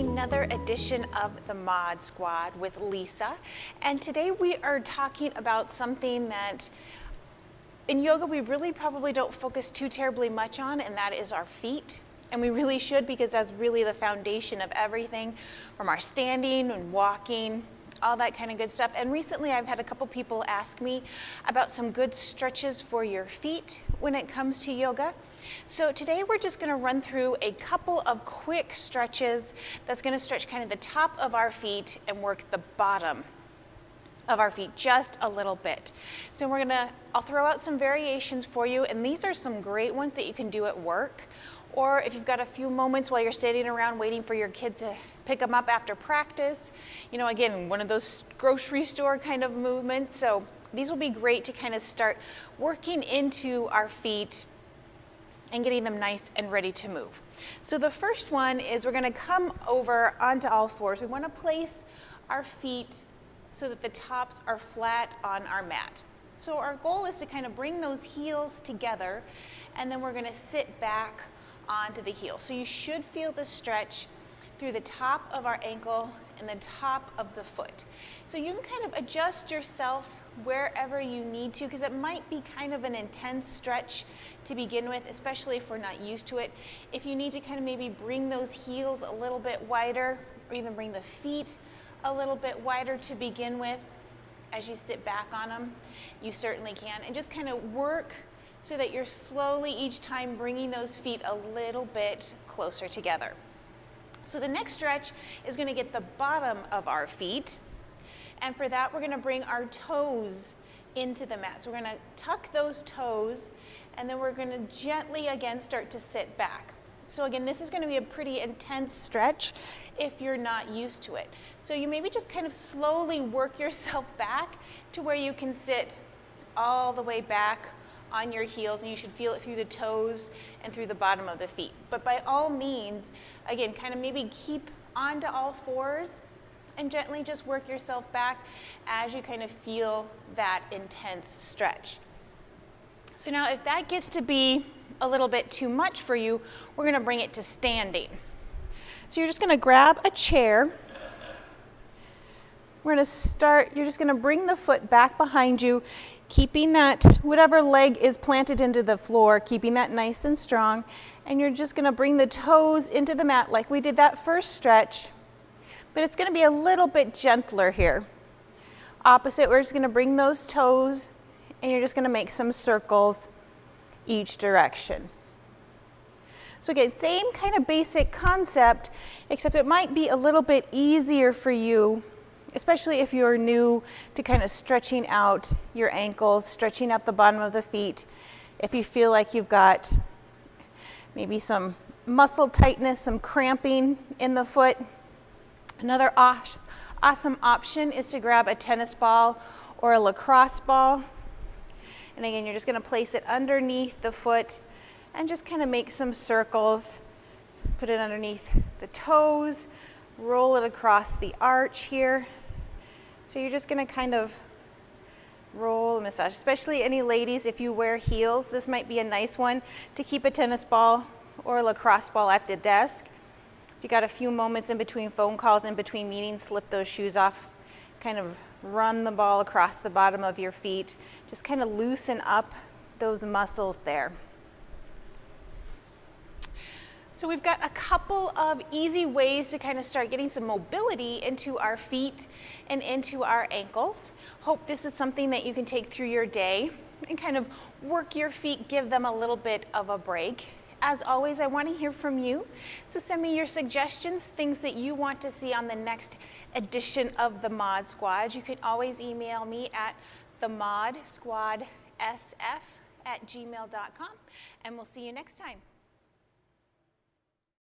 another edition of the Mod Squad with Lisa. And today we are talking about something that in yoga we really probably don't focus too terribly much on, and that is our feet. And we really should, because that's really the foundation of everything, from our standing and walking, all that kind of good stuff. And recently I've had a couple people ask me about some good stretches for your feet when it comes to yoga. So today we're just going to run through a couple of quick stretches that's going to stretch kind of the top of our feet and work the bottom of our feet just a little bit. So I'll throw out some variations for you, and these are some great ones that you can do at work, or if you've got a few moments while you're standing around waiting for your kid to pick them up after practice. You know, again, one of those grocery store kind of movements. So these will be great to kind of start working into our feet and getting them nice and ready to move. So the first one is we're going to come over onto all fours. We want to place our feet so that the tops are flat on our mat. So our goal is to kind of bring those heels together, and then we're going to sit back onto the heel. So you should feel the stretch through the top of our ankle and the top of the foot. So you can kind of adjust yourself wherever you need to, because it might be kind of an intense stretch to begin with, especially if we're not used to it. If you need to kind of maybe bring those heels a little bit wider, or even bring the feet a little bit wider to begin with as you sit back on them, you certainly can. And just kind of work so that you're slowly each time bringing those feet a little bit closer together. So the next stretch is going to get the bottom of our feet, and for that we're going to bring our toes into the mat. So we're going to tuck those toes, and then we're going to gently again start to sit back. So again, this is going to be a pretty intense stretch if you're not used to it. So you maybe just kind of slowly work yourself back to where you can sit all the way back on your heels, and you should feel it through the toes and through the bottom of the feet. But by all means, again, kind of maybe keep onto all fours and gently just work yourself back as you kind of feel that intense stretch. So now if that gets to be a little bit too much for you, we're going to bring it to standing. So you're just going to grab a chair. We're going to start, you're just going to bring the foot back behind you, keeping that, whatever leg is planted into the floor, keeping that nice and strong. And you're just going to bring the toes into the mat like we did that first stretch, but it's going to be a little bit gentler here. Opposite, we're just going to bring those toes, and you're just going to make some circles each direction. So again, same kind of basic concept, except it might be a little bit easier for you, especially if you're new to kind of stretching out your ankles, stretching out the bottom of the feet. If you feel like you've got maybe some muscle tightness, some cramping in the foot, another awesome option is to grab a tennis ball or a lacrosse ball. And again, you're just going to place it underneath the foot and just kind of make some circles. Put it underneath the toes, roll it across the arch here. So you're just going to kind of roll and massage, especially any ladies, if you wear heels, this might be a nice one to keep a tennis ball or a lacrosse ball at the desk. If you got a few moments in between phone calls, in between meetings, slip those shoes off, kind of run the ball across the bottom of your feet, just kind of loosen up those muscles there. So we've got a couple of easy ways to kind of start getting some mobility into our feet and into our ankles. Hope this is something that you can take through your day and kind of work your feet, give them a little bit of a break. As always, I want to hear from you. So send me your suggestions, things that you want to see on the next edition of the Mod Squad. You can always email me at themodsquadsf@gmail.com, and we'll see you next time.